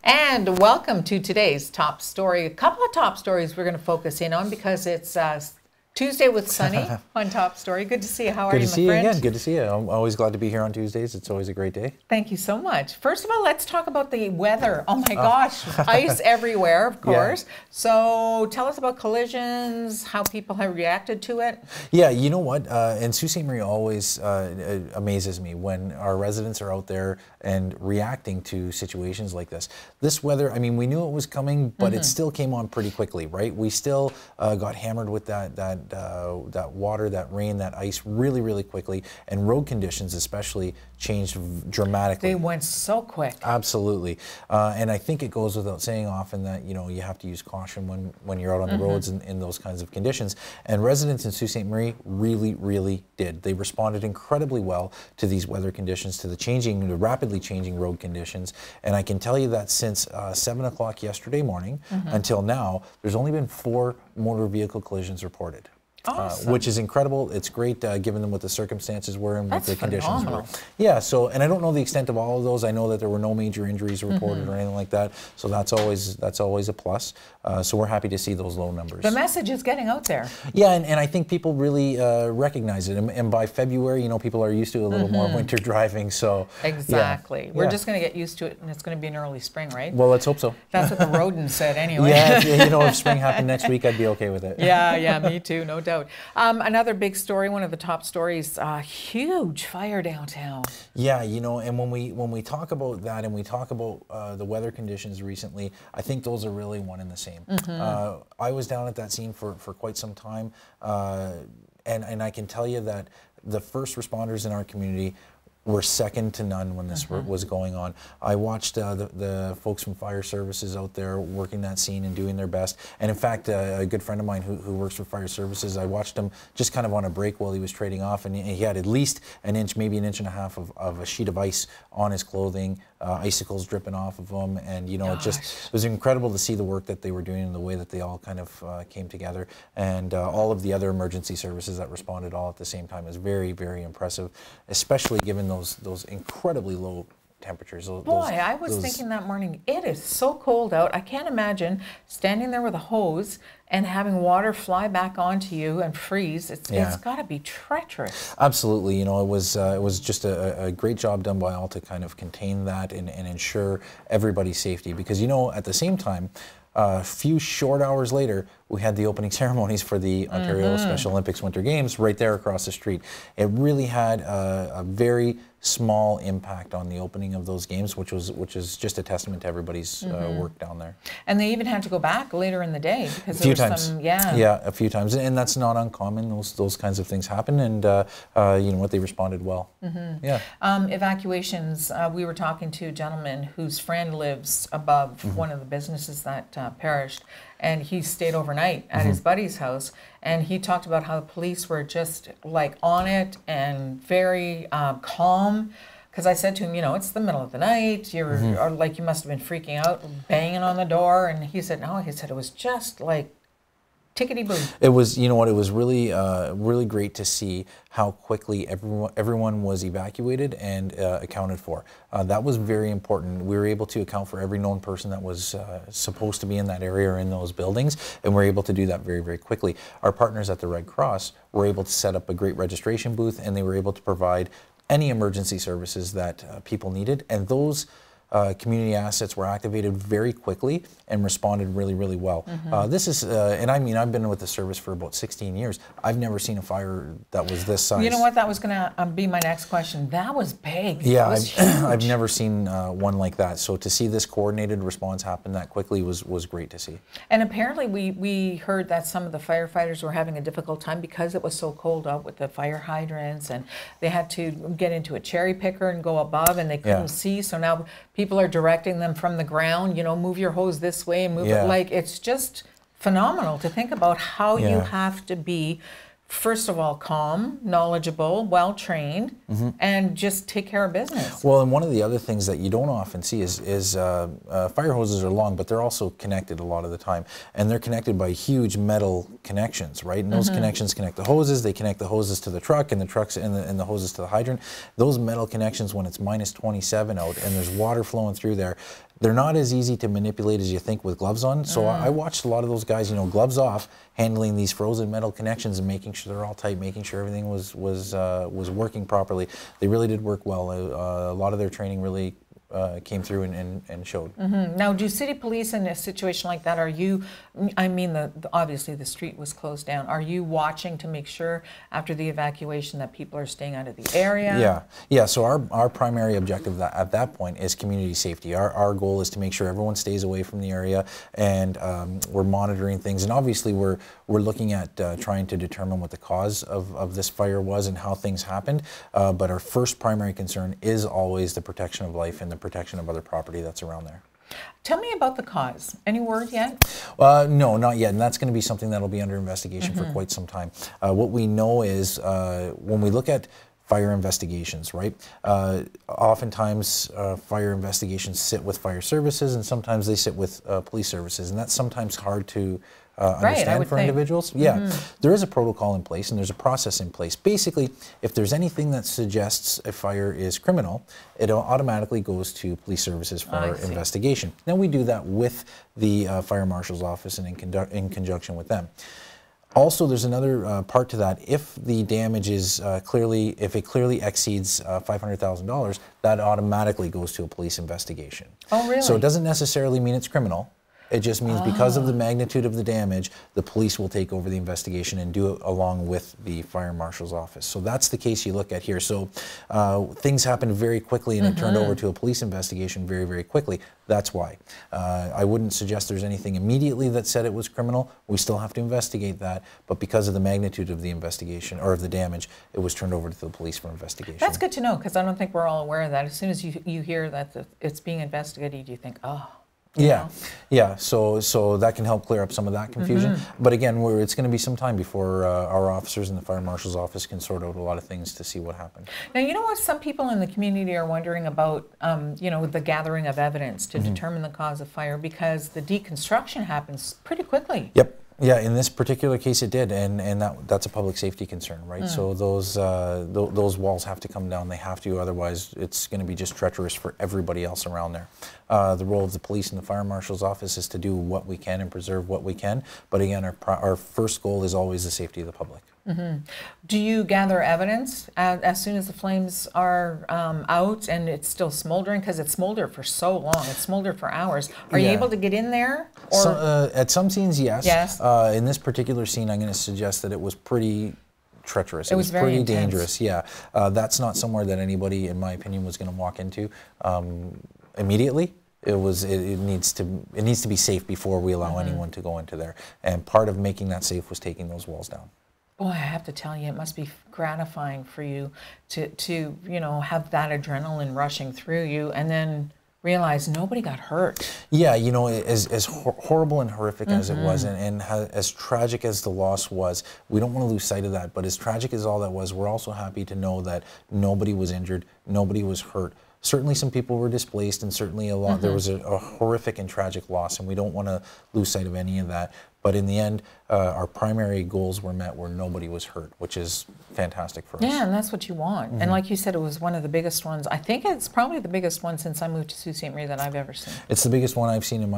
And welcome to today's top story. A couple of top stories we're going to focus in on because it's Tuesday with Sonny on Top Story. Good to see you. How are you, my friend? Good to see you again. Good to see you. I'm always glad to be here on Tuesdays. It's always a great day. Thank you so much. First of all, let's talk about the weather. Oh my gosh, ice everywhere, of course. Yeah. So tell us about collisions, how people have reacted to it. Yeah, you know what? And Sault Ste. Marie always amazes me when our residents are out there and reacting to situations like this. This weather, I mean, we knew it was coming, but it still came on pretty quickly, right? We still got hammered with that water, that rain, that ice really, really quickly, and road conditions especially changed dramatically. They went so quick. Absolutely, and I think it goes without saying often that you have to use caution when you're out on the roads in those kinds of conditions. And residents in Sault Ste. Marie really, really did. They responded incredibly well to these weather conditions, to the rapidly changing road conditions. And I can tell you that since 7 o'clock yesterday morning until now, there's only been 4 motor vehicle collisions reported. Awesome. Which is incredible. It's great given them what the circumstances were and what the conditions phenomenal. were. Yeah, so, and I don't know the extent of all of those. I know that there were no major injuries reported or anything like that, so that's always a plus. So we're happy to see those low numbers. The message is getting out there. Yeah, and I think people really recognize it. And by February, people are used to a little more winter driving, so. Exactly. Yeah. We're just going to get used to it, and it's going to be an early spring, right? Well, let's hope so. That's what the rodents said anyway. Yeah, if spring happened next week, I'd be okay with it. Yeah, me too, no doubt. Another big story, one of the top stories, huge fire downtown. Yeah, and when we talk about that and we talk about the weather conditions recently, I think those are really one and the same. I was down at that scene for quite some time, and I can tell you that the first responders in our community were second to none when this was going on. I watched the folks from fire services out there working that scene and doing their best. And in fact, a good friend of mine who works for fire services, I watched him just kind of on a break while he was trading off, and he had at least an inch, maybe an inch and a half of a sheet of ice on his clothing, icicles dripping off of him, and it was incredible to see the work that they were doing and the way that they all kind of came together. And all of the other emergency services that responded all at the same time is very, very impressive, especially given those incredibly low temperatures. I was thinking that morning, it is so cold out. I can't imagine standing there with a hose and having water fly back onto you and freeze. It's got to be treacherous. Absolutely. It was just a great job done by all to kind of contain that and ensure everybody's safety. Because at the same time, a few short hours later, we had the opening ceremonies for the Ontario Special Olympics Winter Games right there across the street. It really had a very small impact on the opening of those games, which is just a testament to everybody's work down there. And they even had to go back later in the day because a few times. Yeah, a few times, and that's not uncommon. Those kinds of things happen, and they responded well. Yeah. Evacuations. We were talking to a gentleman whose friend lives above one of the businesses that perished, and he stayed overnight at his buddy's house, and he talked about how the police were just like on it and very calm. Because I said to him, it's the middle of the night, or like you must have been freaking out, banging on the door, and he said, no, it was just like tickety-boo. It was, it was really, really great to see how quickly everyone was evacuated and accounted for. That was very important. We were able to account for every known person that was supposed to be in that area or in those buildings, and we're able to do that very, very quickly. Our partners at the Red Cross were able to set up a great registration booth, and they were able to provide any emergency services that people needed, and those community assets were activated very quickly and responded really, really well. This is, and I mean, I've been with the service for about 16 years. I've never seen a fire that was this size. You know what? That was going to be my next question. That was big. Yeah, I've never seen one like that. So to see this coordinated response happen that quickly was great to see. And apparently we heard that some of the firefighters were having a difficult time because it was so cold out with the fire hydrants, and they had to get into a cherry picker and go above, and they couldn't see. So now people are directing them from the ground, move your hose this way and move it. Like, it's just phenomenal to think about how you have to be, first of all, calm, knowledgeable, well-trained, and just take care of business. Well, and one of the other things that you don't often see is fire hoses are long, but they're also connected a lot of the time. And they're connected by huge metal connections, right? And those connections connect the hoses, they connect the hoses to the truck, and the trucks and the hoses to the hydrant. Those metal connections, when it's -27 out and there's water flowing through there, they're not as easy to manipulate as you think with gloves on. So I watched a lot of those guys, you know, gloves off, handling these frozen metal connections and making sure they're all tight, making sure everything was working properly. They really did work well. A lot of their training really came through and showed. Now, do city police in a situation like that, are you, I mean, obviously the street was closed down, are you watching to make sure after the evacuation that people are staying out of the area? Yeah, so our primary objective at that point is community safety. Our goal is to make sure everyone stays away from the area, and we're monitoring things, and obviously we're looking at trying to determine what the cause of this fire was and how things happened, but our first primary concern is always the protection of life and the protection of other property that's around there. Tell me about the cause. Any word yet? No, not yet, and that's going to be something that'll be under investigation for quite some time. What we know is when we look at fire investigations, right? Oftentimes fire investigations sit with fire services, and sometimes they sit with police services, and that's sometimes hard to understand for individuals. Yeah, there is a protocol in place and there's a process in place. Basically, if there's anything that suggests a fire is criminal, it automatically goes to police services for investigation. Now we do that with the fire marshal's office and in conjunction with them. Also, there's another part to that. If the damage is if it clearly exceeds $500,000, that automatically goes to a police investigation. Oh, really? So it doesn't necessarily mean it's criminal. It just means because of the magnitude of the damage, the police will take over the investigation and do it along with the fire marshal's office. So that's the case you look at here. So things happened very quickly and it turned over to a police investigation very, very quickly. That's why. I wouldn't suggest there's anything immediately that said it was criminal. We still have to investigate that, but because of the magnitude of the investigation or of the damage, it was turned over to the police for investigation. That's good to know, because I don't think we're all aware of that. As soon as you hear that it's being investigated, you think, oh. Yeah. So that can help clear up some of that confusion. But again, it's going to be some time before our officers in the fire marshal's office can sort out a lot of things to see what happened. Now, you know what? Some people in the community are wondering about, you know, the gathering of evidence to determine the cause of fire, because the deconstruction happens pretty quickly. Yep. Yeah, in this particular case it did, and that's a public safety concern, right? So those walls have to come down. They have to, otherwise it's going to be just treacherous for everybody else around there. The role of the police and the fire marshal's office is to do what we can and preserve what we can. But again, our first goal is always the safety of the public. Do you gather evidence as soon as the flames are out and it's still smoldering? Because it smoldered for so long. It smoldered for hours. Are you able to get in there? Or? At some scenes, yes. Yes. In this particular scene, I'm going to suggest that it was pretty treacherous. It was very pretty intense. dangerous. Yeah. That's not somewhere that anybody, in my opinion, was going to walk into immediately. It needs to be safe before we allow anyone to go into there. And part of making that safe was taking those walls down. Boy, I have to tell you, it must be gratifying for you to you know, have that adrenaline rushing through you and then realize nobody got hurt. Yeah, you know, as horrible and horrific as it was, and as tragic as the loss was, we don't want to lose sight of that, but as tragic as all that was, we're also happy to know that nobody was injured, nobody was hurt. Certainly some people were displaced, and certainly a lot, there was a horrific and tragic loss, and we don't want to lose sight of any of that. But in the end, our primary goals were met where nobody was hurt, which is fantastic for us. Yeah, and that's what you want. And like you said, it was one of the biggest ones. I think it's probably the biggest one since I moved to Sault Ste. Marie that I've ever seen. It's the biggest one I've seen in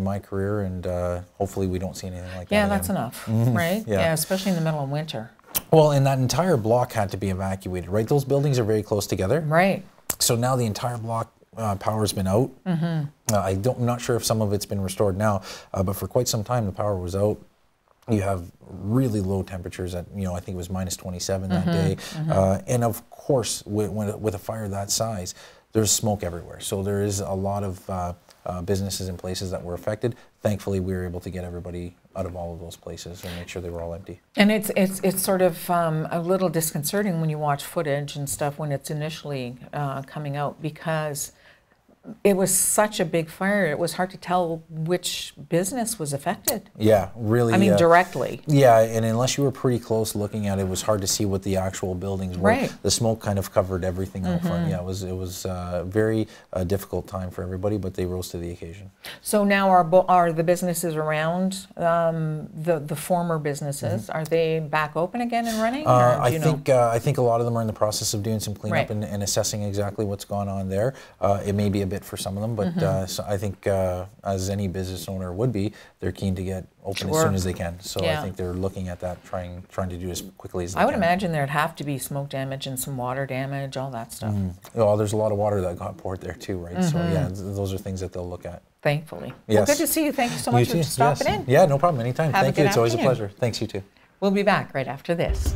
my career, and hopefully we don't see anything like that. Yeah, that's enough, right? Yeah, especially in the middle of winter. Well, and that entire block had to be evacuated, right? Those buildings are very close together. Right. So now the entire block power's been out. I'm not sure if some of it's been restored now, but for quite some time the power was out. You have really low temperatures at, you know, I think it was minus 27 that day. And of course, with a fire that size, there's smoke everywhere. So there is a lot of businesses and places that were affected. Thankfully, we were able to get everybody out of all of those places and make sure they were all empty. And it's sort of a little disconcerting when you watch footage and stuff when it's initially coming out, because it was such a big fire, it was hard to tell which business was affected. Yeah, really. I mean, directly. Yeah, and unless you were pretty close looking at it, it was hard to see what the actual buildings were. Right. The smoke kind of covered everything out front. Yeah, it was a very difficult time for everybody, but they rose to the occasion. So now are the businesses around the former businesses, are they back open again and running? I think a lot of them are in the process of doing some cleanup and assessing exactly what's gone on there. It may be a bit for some of them, but so I think as any business owner would be, they're keen to get open as soon as they can. So I think they're looking at that, trying to do as quickly as they can. I would imagine there'd have to be smoke damage and some water damage, all that stuff. Well, there's a lot of water that got poured there too, right? So yeah, those are things that they'll look at. Thankfully. Yes. Well, good to see you. Thank you so much for stopping in. Yeah, no problem. Anytime. Have a Thank you. good It's always a afternoon. pleasure. Thanks, you too. We'll be back right after this.